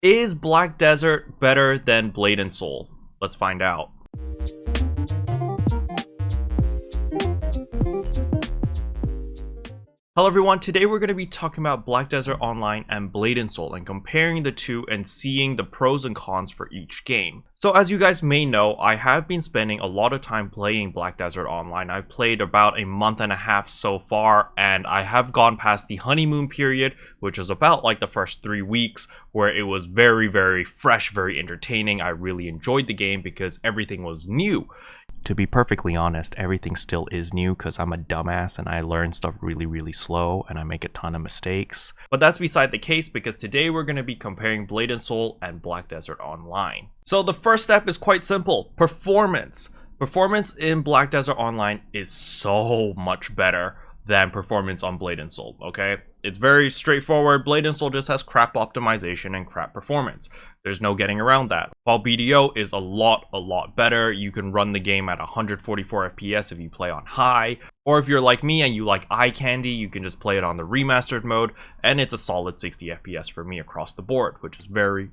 Is Black Desert better than Blade and Soul? Let's find out. Hello everyone, today we're going to be talking about Black Desert Online and Blade and Soul and comparing the two and seeing the pros and cons for each game. So as you guys may know, I have been spending a lot of time playing Black Desert Online. I've played about a month and a half so far, and I have gone past the honeymoon period, which was about like the first 3 weeks, where it was very fresh, very entertaining. I really enjoyed the game because everything was new. To be perfectly honest, everything still is new because I'm a dumbass and I learn stuff really slow and I make a ton of mistakes. But that's beside the case because today we're going to be comparing Blade and Soul and Black Desert Online. So the first step is quite simple: performance. Performance in Black Desert Online is so much better than performance on Blade and Soul, okay? It's very straightforward. Blade and Soul just has crap optimization and crap performance. There's no getting around that. While BDO is a lot better. You can run the game at 144 FPS if you play on high. Or if you're like me and you like eye candy, you can just play it on the remastered mode, and it's a solid 60 FPS for me across the board, which is very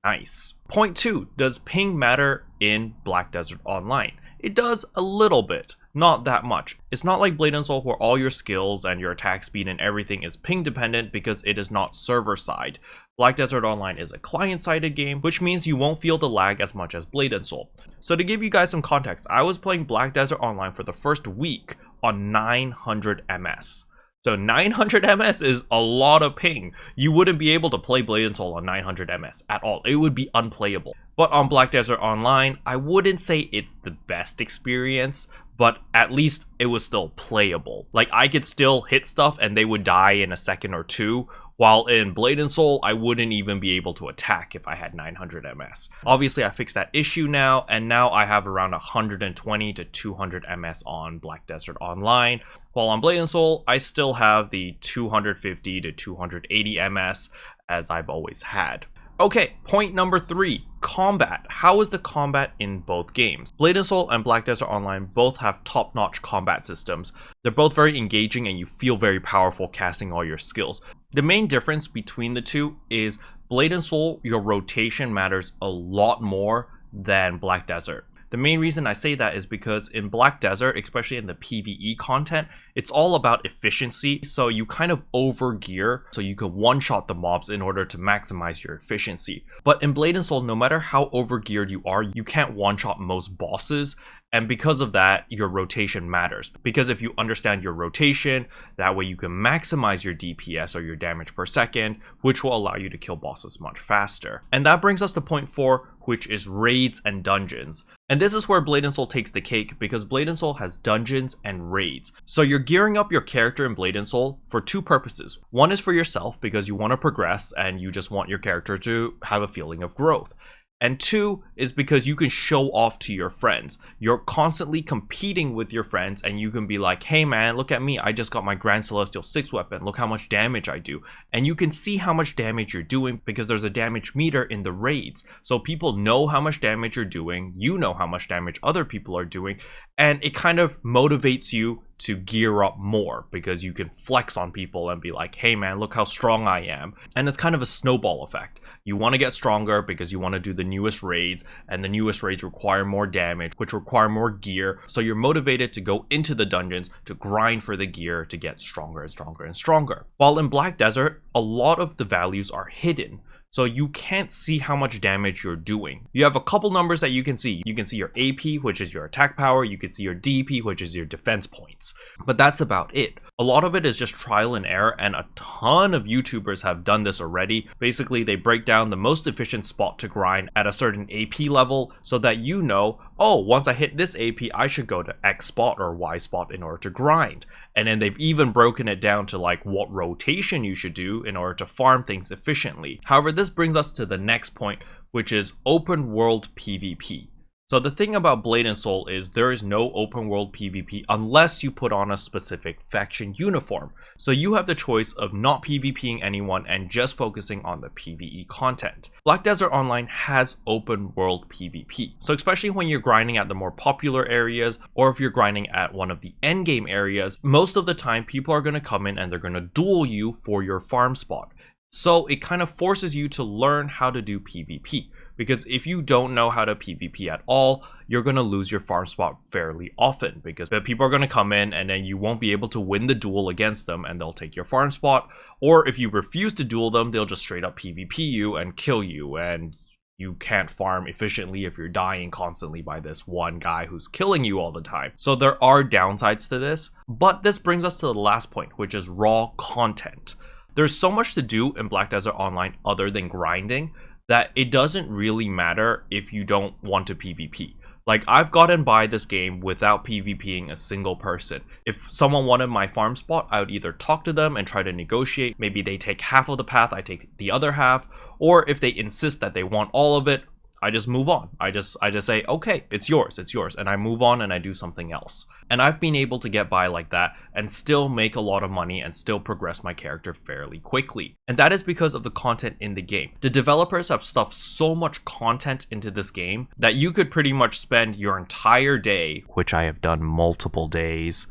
nice. Point 2, does ping matter in Black Desert Online? It does a little bit. Not that much. It's not like Blade and Soul where all your skills and your attack speed and everything is ping dependent because it is not server side. Black Desert Online is a client-sided game, which means you won't feel the lag as much as Blade and Soul. So to give you guys some context, I was playing Black Desert Online for the first week on 900 ms. So 900 ms is a lot of ping. You wouldn't be able to play Blade and Soul on 900 ms at all. It would be unplayable. But on Black Desert Online, I wouldn't say it's the best experience, but at least it was still playable. Like, I could still hit stuff and they would die in a second or two, while in Blade and Soul, I wouldn't even be able to attack if I had 900 ms. Obviously, I fixed that issue now, and now I have around 120 to 200 ms on Black Desert Online. While on Blade and Soul, I still have the 250 to 280 ms, as I've always had. Okay, point number 3, combat. How is the combat in both games? Blade and Soul and Black Desert Online both have top-notch combat systems. They're both very engaging and you feel very powerful casting all your skills. The main difference between the two is Blade and Soul, your rotation matters a lot more than Black Desert. The main reason I say that is because in Black Desert, especially in the PvE content, it's all about efficiency. So you kind of overgear so you can one-shot the mobs in order to maximize your efficiency. But in Blade and Soul, no matter how overgeared you are, you can't one-shot most bosses. And because of that, your rotation matters. Because if you understand your rotation, that way you can maximize your DPS or your damage per second, which will allow you to kill bosses much faster. And that brings us to point 4, which is raids and dungeons. And this is where Blade and Soul takes the cake because Blade and Soul has dungeons and raids. So you're gearing up your character in Blade and Soul for 2 purposes. One is for yourself because you want to progress and you just want your character to have a feeling of growth. And 2 is because you can show off to your friends. You're constantly competing with your friends and you can be like, hey man, look at me, I just got my Grand Celestial 6 weapon, look how much damage I do. And you can see how much damage you're doing because there's a damage meter in the raids. So people know how much damage you're doing, you know how much damage other people are doing, and it kind of motivates you to gear up more because you can flex on people and be like, hey man, look how strong I am. And it's kind of a snowball effect. You want to get stronger because you want to do the newest raids, and the newest raids require more damage, which require more gear. So you're motivated to go into the dungeons to grind for the gear to get stronger and stronger and stronger. While in Black Desert, a lot of the values are hidden. So you can't see how much damage you're doing. You have a couple numbers that you can see. You can see your AP, which is your attack power. You can see your DP, which is your defense points. But that's about it. A lot of it is just trial and error, and a ton of YouTubers have done this already. Basically, they break down the most efficient spot to grind at a certain AP level so that you know, oh, once I hit this AP, I should go to X spot or Y spot in order to grind. And then they've even broken it down to like what rotation you should do in order to farm things efficiently. However, this brings us to the next point, which is open world PvP. So the thing about Blade and Soul is there is no open world PvP unless you put on a specific faction uniform. So you have the choice of not PvPing anyone and just focusing on the PvE content. Black Desert Online has open world PvP. So especially when you're grinding at the more popular areas, or if you're grinding at one of the endgame areas, most of the time people are going to come in and they're going to duel you for your farm spot. So it kind of forces you to learn how to do PvP. Because if you don't know how to PvP at all, you're going to lose your farm spot fairly often. Because people are going to come in and then you won't be able to win the duel against them and they'll take your farm spot. Or if you refuse to duel them, they'll just straight up PvP you and kill you. And you can't farm efficiently if you're dying constantly by this one guy who's killing you all the time. So there are downsides to this. But this brings us to the last point, which is raw content. There's so much to do in Black Desert Online other than grinding that it doesn't really matter if you don't want to PvP. Like, I've gotten by this game without PvPing a single person. If someone wanted my farm spot, I would either talk to them and try to negotiate. Maybe they take half of the path, I take the other half. Or if they insist that they want all of it, I just move on. I just say, okay, it's yours. And I move on and I do something else. And I've been able to get by like that and still make a lot of money and still progress my character fairly quickly. And that is because of the content in the game. The developers have stuffed so much content into this game that you could pretty much spend your entire day, which I have done multiple days,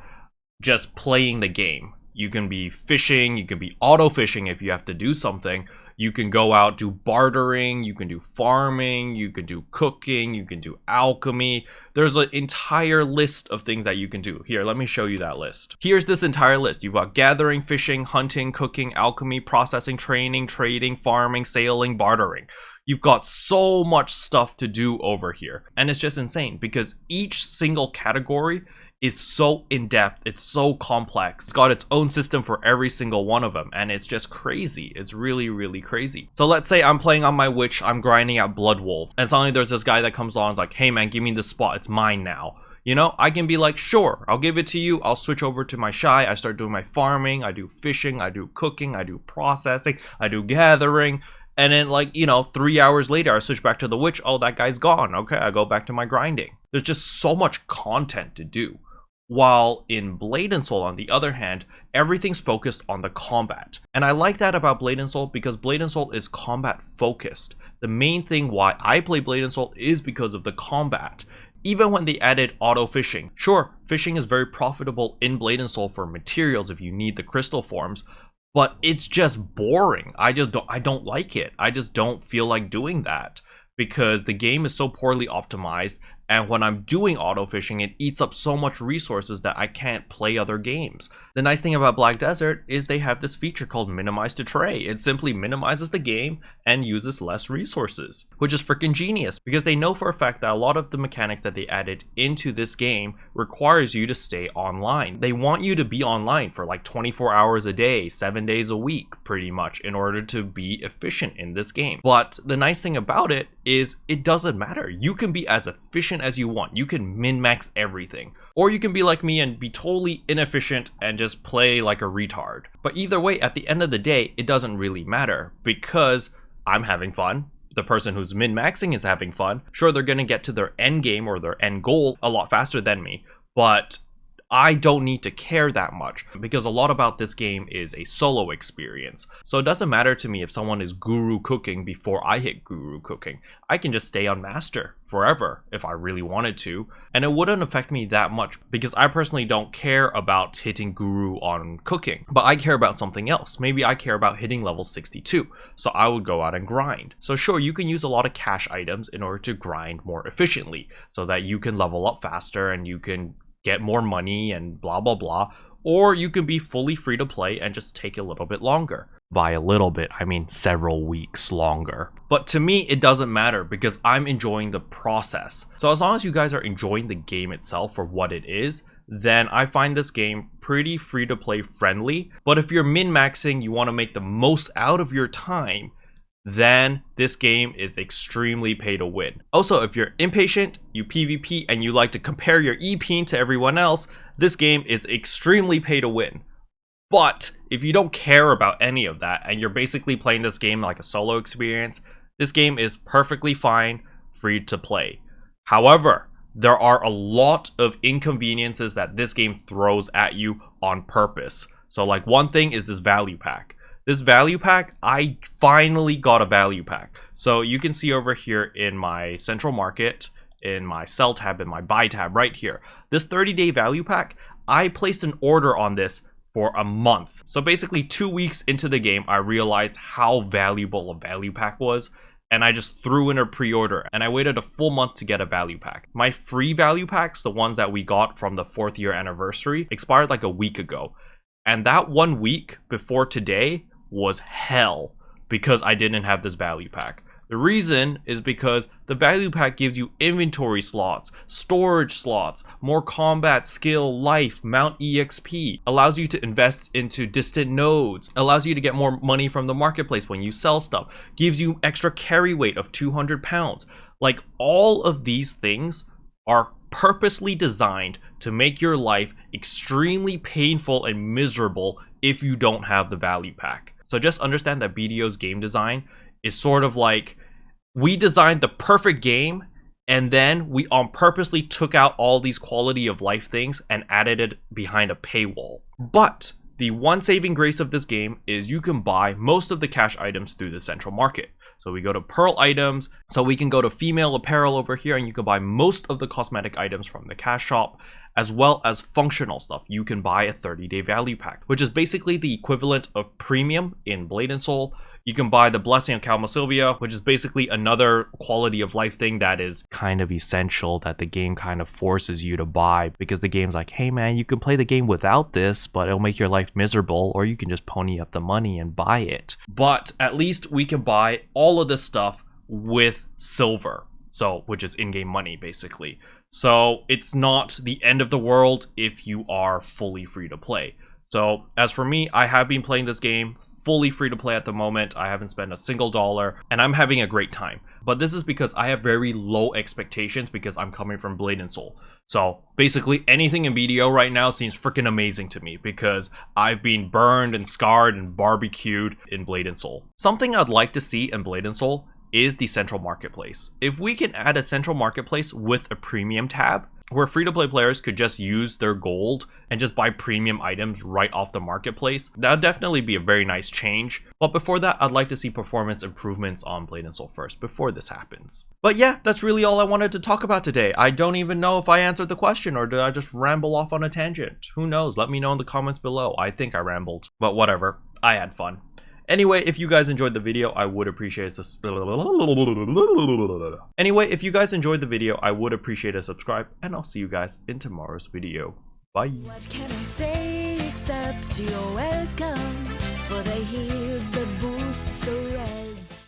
just playing the game. You can be fishing, you can be auto fishing if you have to do something. You can go out, do bartering, you can do farming, you can do cooking, you can do alchemy. There's an entire list of things that you can do. Here, let me show you that list. Here's this entire list. You've got gathering, fishing, hunting, cooking, alchemy, processing, training, trading, farming, sailing, bartering. You've got so much stuff to do over here. And it's just insane because each single category is so in-depth, it's so complex. It's got its own system for every single one of them, and it's just crazy. It's really, really crazy. So let's say I'm playing on my witch, I'm grinding at Blood Wolf, and suddenly there's this guy that comes along and is like, hey man, give me this spot, it's mine now. You know, I can be like, sure, I'll give it to you. I'll switch over to my shy. I start doing my farming, I do fishing, I do cooking, I do processing, I do gathering. And then, like, you know, 3 hours later, I switch back to the witch. Oh, that guy's gone. Okay, I go back to my grinding. There's just so much content to do. While in Blade and Soul, on the other hand, everything's focused on the combat. And I like that about Blade and Soul because Blade and Soul is combat focused. The main thing why I play Blade and Soul is because of the combat. Even when they added auto fishing. Sure, fishing is very profitable in Blade and Soul for materials if you need the crystal forms, but it's just boring. I don't like it. I just don't feel like doing that because the game is so poorly optimized. And when I'm doing auto fishing, it eats up so much resources that I can't play other games. The nice thing about Black Desert is they have this feature called Minimize to Tray. It simply minimizes the game and uses less resources, which is freaking genius because they know for a fact that a lot of the mechanics that they added into this game requires you to stay online. They want you to be online for like 24 hours a day, 7 days a week, pretty much, in order to be efficient in this game. But the nice thing about it is it doesn't matter. You can be as efficient as you want. You can min-max everything. Or you can be like me and be totally inefficient and just play like a retard. But either way, at the end of the day, it doesn't really matter because I'm having fun. The person who's min-maxing is having fun. Sure, they're going to get to their end game or their end goal a lot faster than me, but I don't need to care that much because a lot about this game is a solo experience. So it doesn't matter to me if someone is guru cooking before I hit guru cooking. I can just stay on master forever if I really wanted to, and it wouldn't affect me that much because I personally don't care about hitting guru on cooking, but I care about something else. Maybe I care about hitting level 62, so I would go out and grind. So sure, you can use a lot of cash items in order to grind more efficiently so that you can level up faster and you can get more money and blah blah blah, or you can be fully free to play and just take a little bit longer. By a little bit, I mean several weeks longer. But to me, it doesn't matter because I'm enjoying the process. So as long as you guys are enjoying the game itself for what it is, then I find this game pretty free to play friendly. But if you're min-maxing, you want to make the most out of your time, then this game is extremely pay to win. Also, if you're impatient, you PvP, and you like to compare your EP to everyone else, this game is extremely pay to win. But if you don't care about any of that, and you're basically playing this game like a solo experience, this game is perfectly fine, free to play. However, there are a lot of inconveniences that this game throws at you on purpose. So like one thing is this value pack. This value pack, I finally got a value pack. So you can see over here in my central market, in my sell tab, in my buy tab right here, this 30-day value pack, I placed an order on this for a month. So basically 2 weeks into the game, I realized how valuable a value pack was, and I just threw in a pre-order, and I waited a full month to get a value pack. My free value packs, the ones that we got from the 4th year anniversary, expired like a week ago. And that 1 week before today was hell because I didn't have this value pack. The reason is because the value pack gives you inventory slots, storage slots, more combat, skill, life, mount EXP, allows you to invest into distant nodes, allows you to get more money from the marketplace when you sell stuff, gives you extra carry weight of 200 pounds. Like, all of these things are purposely designed to make your life extremely painful and miserable if you don't have the value pack. So just understand that BDO's game design is sort of like, we designed the perfect game, and then we purposely took out all these quality of life things and added it behind a paywall. But the one saving grace of this game is you can buy most of the cash items through the central market. So we go to Pearl items, so we can go to female apparel over here, and you can buy most of the cosmetic items from the cash shop, as well as functional stuff. You can buy a 30-day value pack, which is basically the equivalent of premium in Blade and Soul. You can buy the Blessing of Kalma Sylvia, which is basically another quality of life thing that is kind of essential, that the game kind of forces you to buy, because the game's like, hey man, you can play the game without this, but it'll make your life miserable, or you can just pony up the money and buy it. But at least we can buy all of this stuff with silver, so which is in-game money basically. So it's not the end of the world if you are fully free to play. So as for me, I have been playing this game fully free to play at the moment. I haven't spent a single dollar, and I'm having a great time. But this is because I have very low expectations because I'm coming from Blade and Soul. So basically anything in BDO right now seems freaking amazing to me because I've been burned and scarred and barbecued in Blade and Soul. Something I'd like to see in Blade and Soul is the central marketplace. If we can add a central marketplace with a premium tab, where free-to-play players could just use their gold and just buy premium items right off the marketplace, that would definitely be a very nice change. But before that, I'd like to see performance improvements on Blade and Soul first before this happens. But yeah, that's really all I wanted to talk about today. I don't even know if I answered the question, or did I just ramble off on a tangent? Who knows? Let me know in the comments below. I think I rambled, but whatever. I had fun. Anyway, if you guys enjoyed the video, I would appreciate a subscribe, and I'll see you guys in tomorrow's video. Bye. What can I say except you're welcome for the heals, the boosts, the